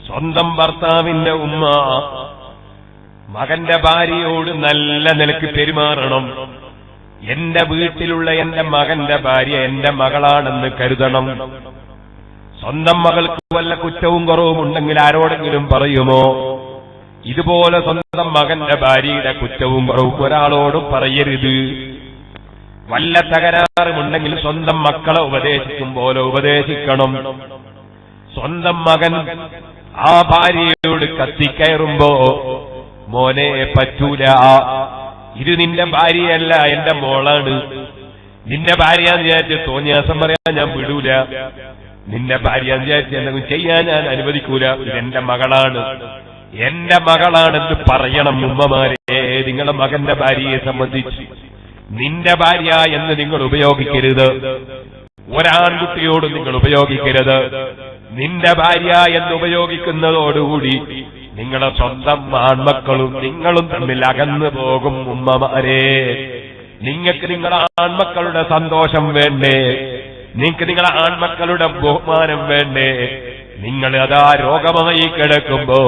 സ്വന്തം ഭർത്താവിന്റെ ഉമ്മ മകന്റെ ഭാര്യയോട് നല്ല നിലക്ക് പെരുമാറണം. എന്റെ വീട്ടിലുള്ള എന്റെ മകന്റെ ഭാര്യ എന്റെ മകളാണെന്ന് കരുതണം. സ്വന്തം മകൾക്ക് വല്ല കുറ്റവും കുറവും ഉണ്ടെങ്കിൽ ആരോടെങ്കിലും പറയുമോ? ഇതുപോലെ സ്വന്തം മകന്റെ ഭാര്യയുടെ കുറ്റവും കുറവും ഒരാളോടും പറയരുത്. വല്ല തകരാറുമുണ്ടെങ്കിൽ സ്വന്തം മക്കളെ ഉപദേശിക്കും പോലെ ഉപദേശിക്കണം. സ്വന്തം മകൻ ആ ഭാര്യയോട് കത്തിക്കയറുമ്പോ, മോനെ പറ്റൂല, ഇത് നിന്റെ ഭാര്യയല്ല എന്റെ മോളാണ്, നിന്റെ ഭാര്യയാന്ന് വിചാരിച്ച് തോന്നിയാസം പറയാൻ ഞാൻ വിടൂല, നിന്റെ ഭാര്യയാന്ന് വിചാരിച്ച് എന്തെങ്കിലും ചെയ്യാൻ ഞാൻ അനുവദിക്കൂല, ഇതെന്റെ മകളാണ്, എന്റെ മകളാണെന്ന് പറയണം. ഉമ്മമാരെ, നിങ്ങളുടെ മകന്റെ ഭാര്യയെ സംബന്ധിച്ച് നിന്റെ ഭാര്യ എന്ന് നിങ്ങൾ ഉപയോഗിക്കരുത്. ഒരാൺകുട്ടിയോട് നിങ്ങൾ ഉപയോഗിക്കരുത്. നിന്റെ ഭാര്യ എന്ന് ഉപയോഗിക്കുന്നതോടുകൂടി നിങ്ങളുടെ സ്വന്തം ആൺമക്കളും നിങ്ങളും തമ്മിൽ അകന്നു പോകും. ഉമ്മമാരെ, നിങ്ങൾക്ക് നിങ്ങളുടെ ആൺമക്കളുടെ സന്തോഷം വേണ്ടേ? നിങ്ങൾക്ക് നിങ്ങളുടെ ആൺമക്കളുടെ ബഹുമാനം വേണ്ടേ? നിങ്ങൾ അതാ രോഗമായി കിടക്കുമ്പോ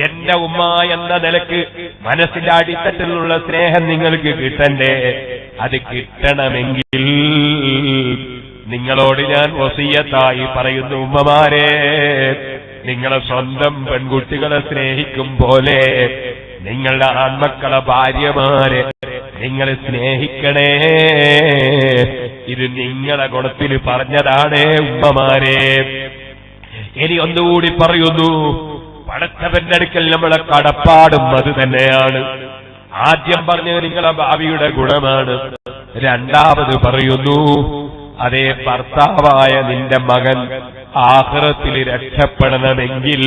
എന്റെ ഉമ്മ എന്ന നിലക്ക് മനസ്സിന്റെ അടിത്തട്ടിലുള്ള സ്നേഹം നിങ്ങൾക്ക് കിട്ടണ്ടേ? അത് കിട്ടണമെങ്കിൽ നിങ്ങളോട് ഞാൻ വസിയത്തായി പറയുന്നു, ഉമ്മമാരെ, നിങ്ങളെ സ്വന്തം പെൺകുട്ടികളെ സ്നേഹിക്കും പോലെ നിങ്ങളുടെ ആൺമക്കളെ ഭാര്യമാരെ നിങ്ങൾ സ്നേഹിക്കണേ. ഇത് നിങ്ങളെ ഗുണത്തിന് പറഞ്ഞതാണ് ഉമ്മമാരെ. ഇനി ഒന്നുകൂടി പറയുന്നു, പടച്ചവന്റെ അടുക്കൽ നമ്മളെ കടപ്പാടും അത് തന്നെയാണ്. ആദ്യം പറഞ്ഞത് നിങ്ങളെ ഭാവിയുടെ ഗുണമാണ്. രണ്ടാമത് പറയുന്നു, അതേ ഭർത്താവായ നിന്റെ മകൻ ആഖിറത്തിൽ രക്ഷപ്പെടണമെങ്കിൽ,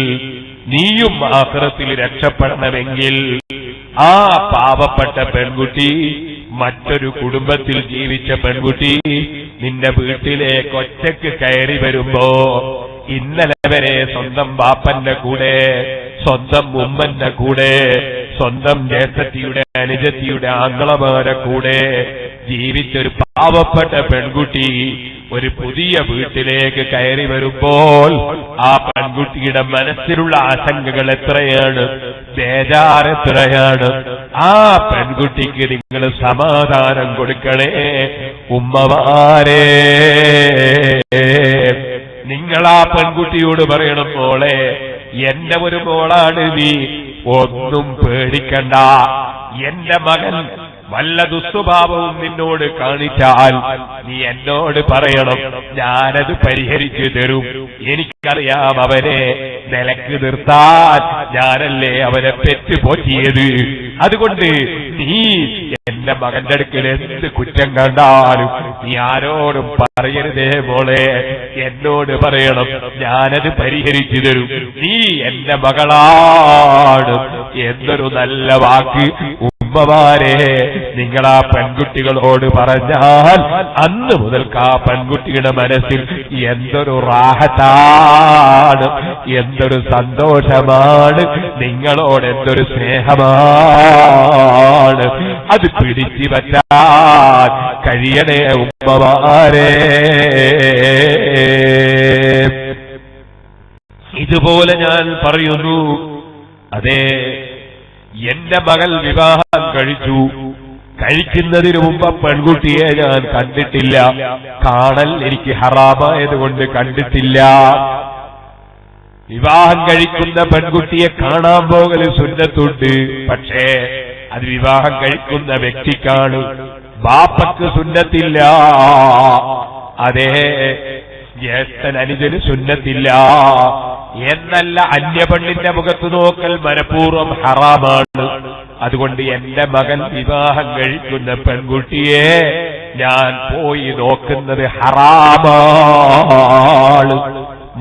നീയും ആഖിറത്തിൽ രക്ഷപ്പെടണമെങ്കിൽ, ആ പാവപ്പെട്ട പെൺകുട്ടി, മറ്റൊരു കുടുംബത്തിൽ ജീവിച്ച പെൺകുട്ടി നിന്റെ വീട്ടിലേക്ക് ഒറ്റയ്ക്ക് കയറി വരുമ്പോ, ഇന്നലെ വരെ സ്വന്തം ബാപ്പന്റെ കൂടെ, സ്വന്തം ഉമ്മന്റെ കൂടെ, സ്വന്തം ജ്യേഷ്ഠത്തിയുടെ അനുജത്തിയുടെ ആങ്ങളമാരെ കൂടെ ജീവിച്ചൊരു പാവപ്പെട്ട പെൺകുട്ടി ഒരു പുതിയ വീട്ടിലേക്ക് കയറി വരുമ്പോൾ ആ പെൺകുട്ടിയുടെ മനസ്സിലുള്ള ആശങ്കകൾ എത്രയാണ്, ബേജാറെത്രയാണ്. ആ പെൺകുട്ടിക്ക് നിങ്ങൾ സമാധാനം കൊടുക്കണേ ഉമ്മമാരെ. നിങ്ങൾ ആ പെൺകുട്ടിയോട് പറയണം, മോളെ, എന്റെ ഒരു മോളാണ് നീ, ഒന്നും പേടിക്കണ്ട. എന്റെ മകൻ വല്ല ദുസ്വഭാവവും നിന്നോട് കാണിച്ചാൽ നീ എന്നോട് പറയണം, ഞാനത് പരിഹരിച്ചു തരും. എനിക്കറിയാം അവനെ നിലക്ക് നിർത്താൻ ഞാനല്ലേ അവനെ പെറ്റുപോറ്റിയത്. അതുകൊണ്ട് നീ എന്റെ മകന്റെ അടുക്കൽ എന്ത് കുറ്റം കണ്ടാലും നീ ആരോടും പറയരുതേ മോളെ, എന്നോട് പറയണം, ഞാനത് പരിഹരിച്ചു തരും. നീ എന്റെ മകളാണ് എന്നൊരു നല്ല വാക്ക് ഉമ്മമാരെ നിങ്ങൾ ആ പെൺകുട്ടികളോട് പറഞ്ഞാൽ അന്ന് മുതൽക്ക് ആ പെൺകുട്ടിയുടെ മനസ്സിൽ എന്തൊരു റാഹത്താണ്, എന്തൊരു സന്തോഷമാണ്, നിങ്ങളോട് എന്തൊരു സ്നേഹമാണ്. അത് പിടിച്ചു പറ്റാൻ കഴിയണേ ഉമ്മമാരെ. ഇതുപോലെ ഞാൻ പറയുന്നു, അതെ, എന്റെ മകൾ വിവാഹം കഴിച്ചു. കഴിക്കുന്നതിന് മുമ്പ് പെൺകുട്ടിയെ ഞാൻ കണ്ടിട്ടില്ല. കാണൽ എനിക്ക് ഹറാമായതുകൊണ്ട് കണ്ടിട്ടില്ല. വിവാഹം കഴിക്കുന്ന പെൺകുട്ടിയെ കാണാൻ പോകൽ സുന്നത്തുണ്ട്. പക്ഷേ അത് വിവാഹം കഴിക്കുന്ന വ്യക്തിക്കാണ്, ബാപ്പക്ക് സുന്നത്തില്ല. അതേ, ജ്യേഷ്ഠൻ അനുജന് സുന്നത്തില്ല എന്നല്ല, അന്യപെണ്ണിന്റെ മുഖത്ത് നോക്കൽ മനഃപൂർവ്വം ഹറാമാണ്. അതുകൊണ്ട് എന്റെ മകൻ വിവാഹം കഴിക്കുന്ന പെൺകുട്ടിയെ ഞാൻ പോയി നോക്കുന്നത് ഹറാമാണ്.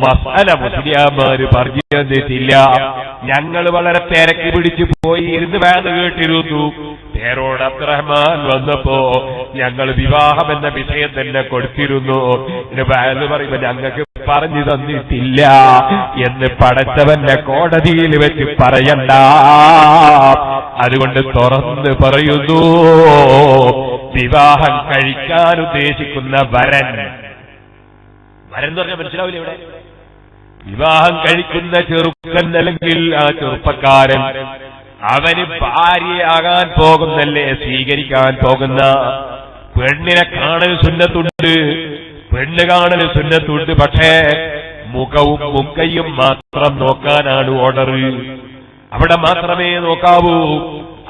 മസാല മുസ്ലിയാമാര് പറഞ്ഞു തന്നിട്ടില്ല. ഞങ്ങൾ വളരെ തിരക്ക് പിടിച്ചു പോയി ഇരുന്ന് വേദ കേട്ടിരുന്നു. പേരോട് അബ്ദുറഹ്മാൻ വന്നപ്പോ ഞങ്ങൾ വിവാഹം എന്ന വിഷയം തന്നെ കൊടുത്തിരുന്നു. ഇത് വേദ പറയുമ്പോ ഞങ്ങൾക്ക് പറഞ്ഞു തന്നിട്ടില്ല എന്ന് പടച്ചവന്റെ കോടതിയിൽ വെച്ച് പറയണ്ട. അതുകൊണ്ട് തുറന്ന് പറയുന്നു, വിവാഹം കഴിക്കാൻ ഉദ്ദേശിക്കുന്ന വരൻ എന്ന് പറഞ്ഞാൽ മനസ്സിലാവില്ല. ഇവിടെ വിവാഹം കഴിക്കുന്ന ചെറുക്കൻ അല്ലെങ്കിൽ ആ ചെറുപ്പക്കാരൻ അവന് ഭാര്യയാകാൻ പോകുന്നല്ലേ സ്വീകരിക്കാൻ പോകുന്ന പെണ്ണിനെ കാണൽ സുന്നത്തുണ്ട്, പെണ്ണ് കാണൽ സുന്നത്തുണ്ട്. പക്ഷേ മുഖവും മുക്കയും മാത്രം നോക്കാനാണ് ഓർഡർ. അവിടെ മാത്രമേ നോക്കാവൂ,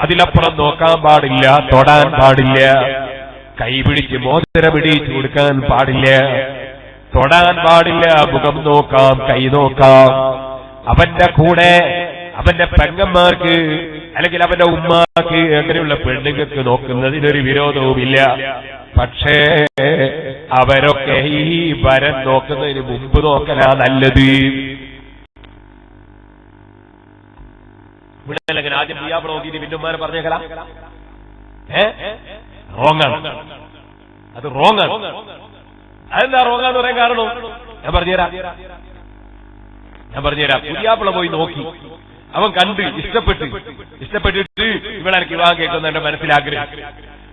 അതിലപ്പുറം നോക്കാൻ പാടില്ല, തൊടാൻ പാടില്ല, കൈപിടിച്ച് മോതിരം പിടിച്ചു കൊടുക്കാൻ പാടില്ല, തൊടാൻ പാടില്ല. മുഖം നോക്കാം, കൈ നോക്കാം. അവന്റെ കൂടെ അവന്റെ പെങ്ങന്മാർക്ക് അല്ലെങ്കിൽ അവന്റെ ഉമ്മാക്ക് അങ്ങനെയുള്ള പെണ്ണുങ്ങൾക്ക് നോക്കുന്നതിനൊരു വിരോധവുമില്ല. പക്ഷേ അവരൊക്കെ ഈ വരൻ നോക്കുന്നതിന് മുമ്പ് നോക്കലാ നല്ലത്. ഇവിടെ അല്ലെങ്കിൽ ആദ്യം പിയാപ്പിള നോക്കിയിട്ട് പിന്നുമാരെ പറഞ്ഞേക്കല റോങ്ങാണ്, അത് റോങ്ങാണ്. അതെന്താ റോങ്ങാന്ന് പറയാൻ കാരണം ഞാൻ പറഞ്ഞുതരാം. പുതിയാപ്പിള പോയി നോക്കി, അവൻ കണ്ട് ഇഷ്ടപ്പെട്ടിട്ട് ഇവിടെ എനിക്ക് വിവാഹം കേൾക്കുന്ന എന്റെ മനസ്സിലാഗ്രഹിച്ചു.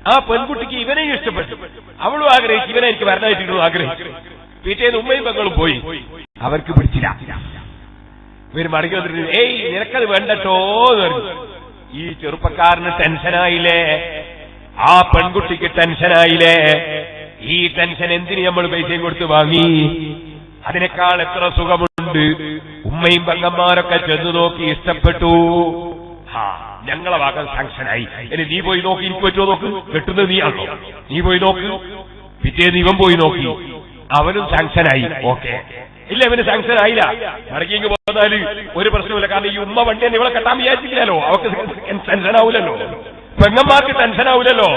ആ പെൺകുട്ടിക്ക് ഇവനെയും ഇഷ്ടപ്പെട്ടു, അവളും ആഗ്രഹിച്ചു, ഇവനെ എനിക്ക് വരണമായിട്ടുള്ളൂ ആഗ്രഹിച്ചു. പിറ്റേന്ന് ഉമ്മയും പെങ്ങളും പോയി, അവർക്ക് പിടിച്ചില്ല. ഇവര് മടങ്ങി വന്നിട്ട് ഏയ് നിനക്കത് വേണ്ടട്ടോ എന്ന് പറഞ്ഞു. ഈ ചെറുപ്പക്കാരന് ടെൻഷനായില്ലേ, ആ പെൺകുട്ടിക്ക് ടെൻഷനായില്ലേ. ഈ ടെൻഷൻ എന്തിന് നമ്മൾ പൈസയും കൊടുത്ത് വാങ്ങി? അതിനേക്കാൾ എത്ര സുഖമുണ്ട്. ഉമ്മയും പെങ്ങന്മാരൊക്കെ ചെന്ന് നോക്കി ഇഷ്ടപ്പെട്ടു, ഞങ്ങളെ ഭാഗം സാങ്ഷനായി. ഇനി നീ പോയി നോക്കി, എനിക്ക് പറ്റുമോ നോക്ക്, കെട്ടുന്നത് നീയാണോ, നീ പോയി നോക്ക്. പിറ്റേന്ന് ഇവൻ പോയി നോക്കി, അവനും സാങ്ഷനായി. ഓക്കെ, ഇല്ല ഇവന് സാങ്ഷൻ ആയില്ല. മടങ്ങിയെങ്കിൽ പോന്നാല് ഒരു പ്രശ്നമില്ല. കാരണം ഈ ഉമ്മ വണ്ടി തന്നെ ഇവളെ കെട്ടാൻ വിചാരിച്ചില്ലല്ലോ, അവർക്ക് ടെൻഷൻ ആവൂലല്ലോ, പെങ്ങന്മാർക്ക് ടെൻഷൻ ആവൂലല്ലോ.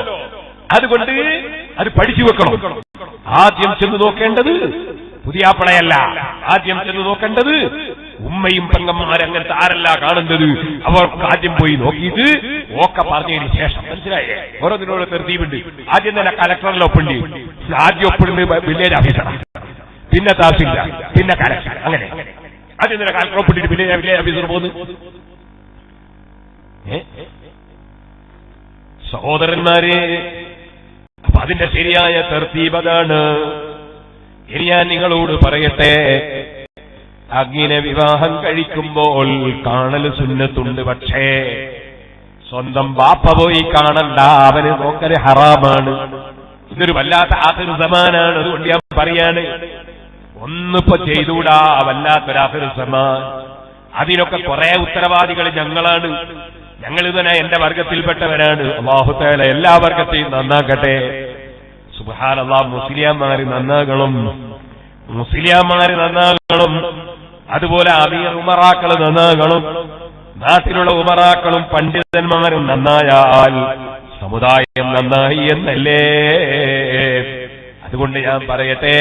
അതുകൊണ്ട് അത് പഠിച്ചു വെക്കണം. ആദ്യം ചെന്ന് നോക്കേണ്ടത് പുതിയാപ്പളയല്ല, ആദ്യം ചെന്ന് നോക്കേണ്ടത് ഉമ്മയും പെങ്ങന്മാരങ്ങനത്തെ ആരല്ല കാണേണ്ടത്, അവർക്ക് ആദ്യം പോയി നോക്കിയിട്ട് ഒക്കെ പറഞ്ഞതിന് ശേഷം. മനസ്സിലായേ? ഓരോന്നിനോട് തെർത്തീവുണ്ട്. ആദ്യം തന്നെ കലക്ടറിൽ ഒപ്പുണ്ട്, ആദ്യം ഒപ്പിടുന്നത് വില്ലേജ് ഓഫീസറാണ്, പിന്നെ തഹസിൽദാർ, പിന്നെ കലക്ടർ. അങ്ങനെ ആദ്യം തന്നെ കലക്ടർ ഒപ്പിട്ടിട്ട് പിന്നെ വില്ലേജ് ഓഫീസർ പോകുന്നു. സഹോദരന്മാരെ, അപ്പൊ അതിന്റെ ശരിയായ തർത്തീബ് അതാണ്. ഇനി ഞാൻ നിങ്ങളോട് പറയട്ടെ, അങ്ങനെ വിവാഹം കഴിക്കുമ്പോൾ കാണൽ സുന്നത്തുണ്ട്. പക്ഷേ സ്വന്തം ബാപ്പ പോയി കാണണ്ട, അവന് നോക്കല് ഹറാമാണ്. ഇതൊരു വല്ലാത്ത ആഖിറു സമാനാണ്. അതുകൊണ്ട് ഞാൻ പറയാണ്, ഒന്നിപ്പോ ചെയ്തുകൂടാ, വല്ലാത്തൊരു ആഖിറു സമാൻ. അതിനൊക്കെ കുറെ ഉത്തരവാദികൾ ഞങ്ങളാണ്. ഞങ്ങൾ തന്നെ എന്റെ വർഗത്തിൽപ്പെട്ടവരാണ്. അല്ലാഹു തആല എല്ലാ വർഗത്തെയും നന്നാക്കട്ടെ. സുബ്ഹാനല്ലാഹ്, മുസ്ലിയാമാര് നന്നാകണം, മുസ്ലിയാമാര് നന്നാകണം. അതുപോലെ അമീർ ഉമറാക്കൾ നന്നാകണം. നാട്ടിലുള്ള ഉമറാക്കളും പണ്ഡിതന്മാരും നന്നായാൽ സമുദായം നന്നായി എന്നല്ലേ. അതുകൊണ്ട് ഞാൻ പറയട്ടെ,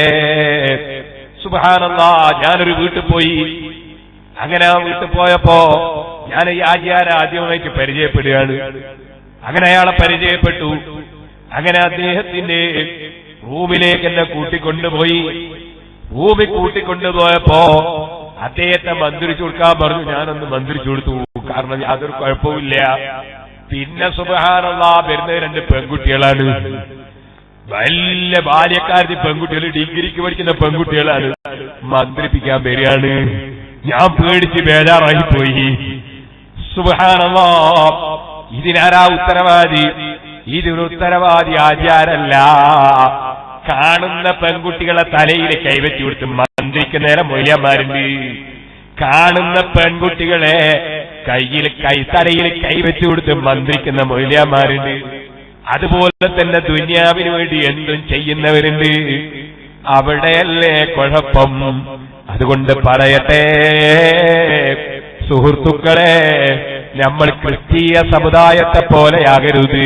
സുബ്ഹാനല്ലാഹ്, ഞാനൊരു വീട്ടിൽ പോയി. അങ്ങനെ ആ വീട്ടിൽ പോയപ്പോ ഞാൻ ഈ ആചാര്യ ആദ്യമായിട്ട് പരിചയപ്പെടുകയാണ്. അങ്ങനെ അയാളെ പരിചയപ്പെട്ടു. അങ്ങനെ അദ്ദേഹത്തിന്റെ റൂമിലേക്ക് എന്നെ കൂട്ടിക്കൊണ്ടുപോയി. റൂമിൽ കൂട്ടിക്കൊണ്ടുപോയപ്പോ അദ്ദേഹത്തെ മന്ത്രിച്ചു കൊടുക്കാൻ പറഞ്ഞു. ഞാനൊന്ന് മന്ത്രിച്ചു കൊടുത്തു, കാരണം യാതൊരു കുഴപ്പമില്ല. പിന്നെ സുബ്ഹാനല്ലാഹ്, വരുന്ന രണ്ട് പെൺകുട്ടികളാണ്, വലിയ ബാല്യക്കാരത്തി പെൺകുട്ടികൾ, ഡിഗ്രിക്ക് പഠിക്കുന്ന പെൺകുട്ടികളാണ്. മന്ത്രിപ്പിക്കാൻ വരികയാണ്. ഞാൻ പേടിച്ച് ബേജാറായി പോയി. സുബ്ഹാനല്ലാഹ്, ഇതിനാരാ ഉത്തരവാദി? ഇതിനൊരു ഉത്തരവാദി ആചാരല്ല. കാണുന്ന പെൺകുട്ടികളെ തലയിൽ കൈവച്ചു കൊടുത്ത് മന്ത്രിക്ക് നേരം മൊയ്യന്മാരുണ്ട്. കാണുന്ന പെൺകുട്ടികളെ തലയിൽ കൈവച്ചു കൊടുത്ത് മന്ത്രിക്കുന്ന മൊയ്യന്മാരുണ്ട്. അതുപോലെ തന്നെ ദുനിയാവിന് വേണ്ടി എന്തും ചെയ്യുന്നവരുണ്ട്. അവിടെയല്ലേ കുഴപ്പം? അതുകൊണ്ട് പറയട്ടെ സുഹൃത്തുക്കളെ, നമ്മൾ ക്രിസ്തീയ സമുദായത്തെ പോലെയാകരുത്.